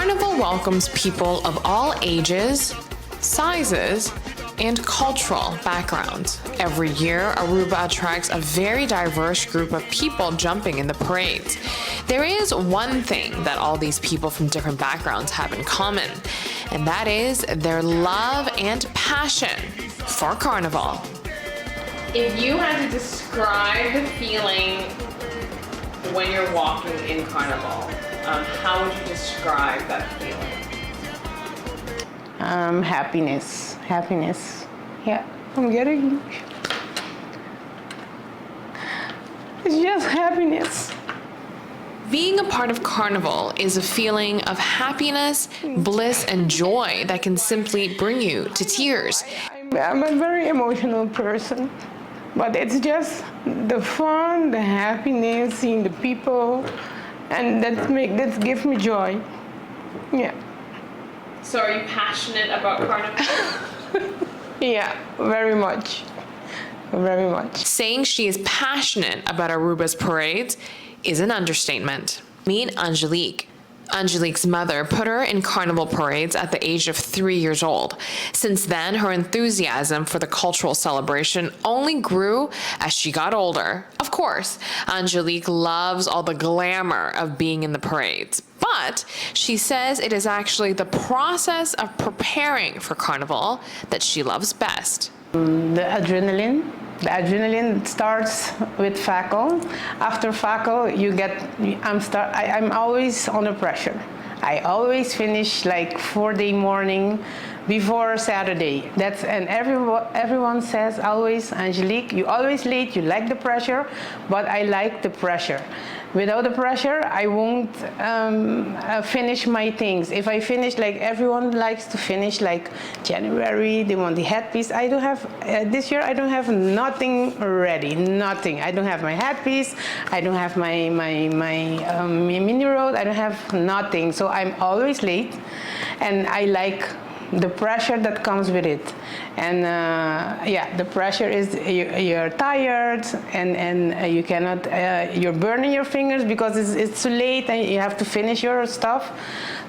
Carnival welcomes people of all ages, sizes, and cultural backgrounds. Every year, Aruba attracts a very diverse group of people jumping in the parades. There is one thing that all these people from different backgrounds have in common, and that is their love and passion for Carnival. If you had to describe the feeling when you're walking in Carnival, how would you describe that feeling? Happiness. Yeah, I'm getting. It's just happiness. Being a part of Carnival is a feeling of happiness, bliss, and joy that can simply bring you to tears. I'm a very emotional person, but it's just the fun, the happiness, seeing the people, and that gives me joy. Yeah. So are you passionate about Carnival? Yeah, very much. Very much. Saying she is passionate about Aruba's parades is an understatement. Meet Angelic. Angelique's mother put her in Carnival parades at the age of 3 years old. Since then, her enthusiasm for the cultural celebration only grew as she got older. Of course, Angelique loves all the glamour of being in the parades, but she says it is actually the process of preparing for Carnival that she loves best. The adrenaline starts with Facil. After Facil, I'm always under pressure. I always finish like 4-day morning before Saturday. And everyone says always, Angelique, you always late, you like the pressure, but I like the pressure. Without the pressure, I won't finish my things. If I finish, like everyone likes to finish like January, they want the headpiece. I don't have, this year I don't have nothing ready, nothing. I don't have my headpiece, I don't have my mini road, I don't have nothing. So I'm always late, and I like the pressure that comes with it. And yeah, the pressure is you're tired, and you cannot, you're burning your fingers because it's too late and you have to finish your stuff.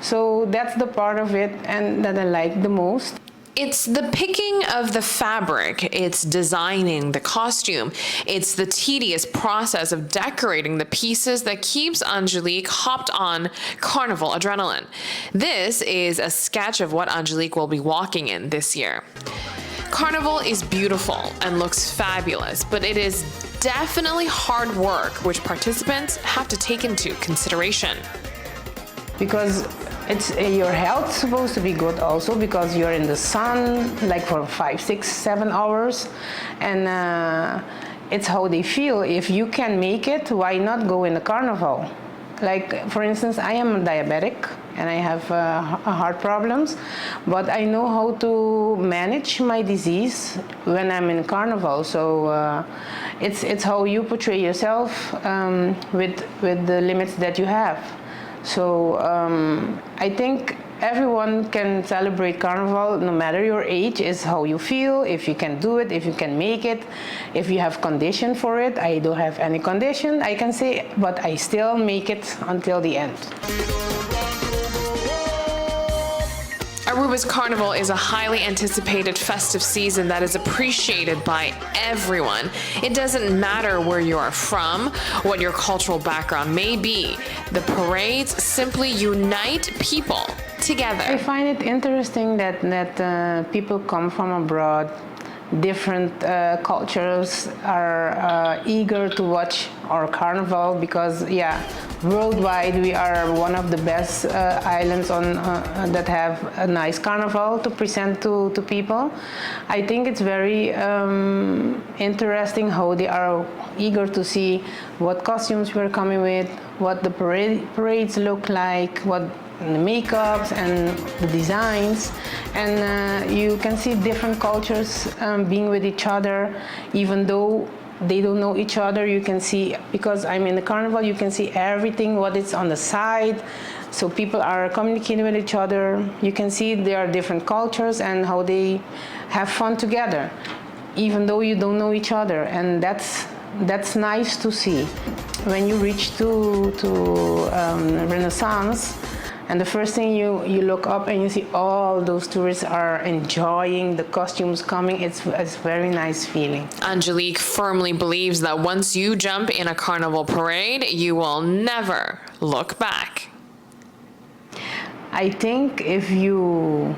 So that's the part of it and that I like the most. It's the picking of the fabric, it's designing the costume, it's the tedious process of decorating the pieces that keeps Angelique hopped on Carnival adrenaline. This is a sketch of what Angelique will be walking in this year. Carnival is beautiful and looks fabulous, but it is definitely hard work which participants have to take into consideration. Because it's your health supposed to be good also, because you're in the sun like for 5, 6, 7 hours, and it's how they feel. If you can make it, why not go in the Carnival? Like, for instance, I am diabetic and I have heart problems, but I know how to manage my disease when I'm in Carnival. So it's how you portray yourself with the limits that you have. So I think everyone can celebrate Carnival, no matter your age, is how you feel, if you can do it, if you can make it, if you have condition for it. I don't have any condition, I can say, but I still make it until the end. Aruba's Carnival is a highly anticipated festive season that is appreciated by everyone. It doesn't matter where you are from, what your cultural background may be. The parades simply unite people together. I find it interesting that people come from abroad. Different cultures are eager to watch our Carnival because, yeah, worldwide we are one of the best islands on that have a nice Carnival to present to people. I think it's very interesting how they are eager to see what costumes we're coming with, what the parades look like, what the makeups and the designs, and you can see different cultures being with each other, even though they don't know each other. You can see, because I'm in the Carnival, you can see everything, what is on the side, so people are communicating with each other. You can see there are different cultures and how they have fun together, even though you don't know each other, and that's nice to see. When you reach to Renaissance, And the first thing you look up and you see all those tourists are enjoying the costumes coming. It's a very nice feeling. Angelic firmly believes that once you jump in a carnival parade, you will never look back. I think if you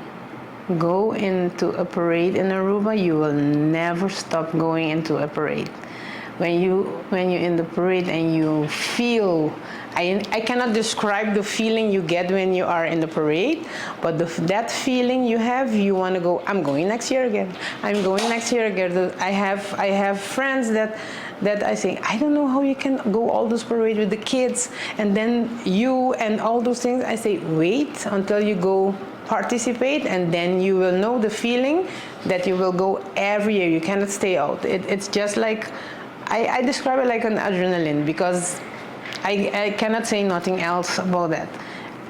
go into a parade in Aruba, you will never stop going into a parade. When you're in the parade and you feel, I cannot describe the feeling you get when you are in the parade, but that feeling you have, you want to go, I'm going next year again. I'm going next year again. I have friends that I say, I don't know how you can go all those parades with the kids and then you and all those things. I say, wait until you go participate, and then you will know the feeling that you will go every year. You cannot stay out. It's just like, I describe it like an adrenaline, because I cannot say nothing else about that.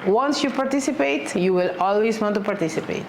Once you participate, you will always want to participate.